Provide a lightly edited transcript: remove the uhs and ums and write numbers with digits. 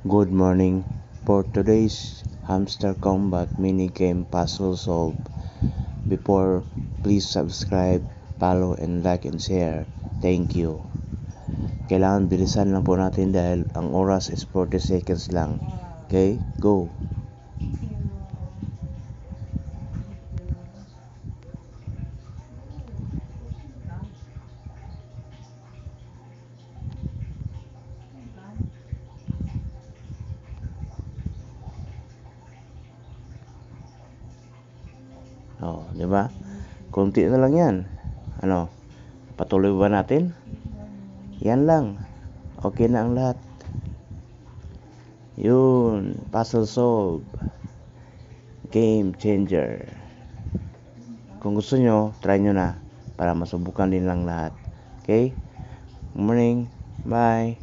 Good morning. For today's Hamster Combat mini game puzzle solve. Before, please subscribe, follow, and like and share. Thank you. Kailangan bilisan lang po natin dahil ang oras is 40 seconds lang. Okay, go. Oh, di ba? Konti na lang 'yan. Ano? Patuloy ba natin? Yan lang. Okay na ang lahat. Yun, puzzle solve. Game changer. Kung gusto nyo, try nyo na para masubukan din lang lahat. Okay? Good morning. Bye.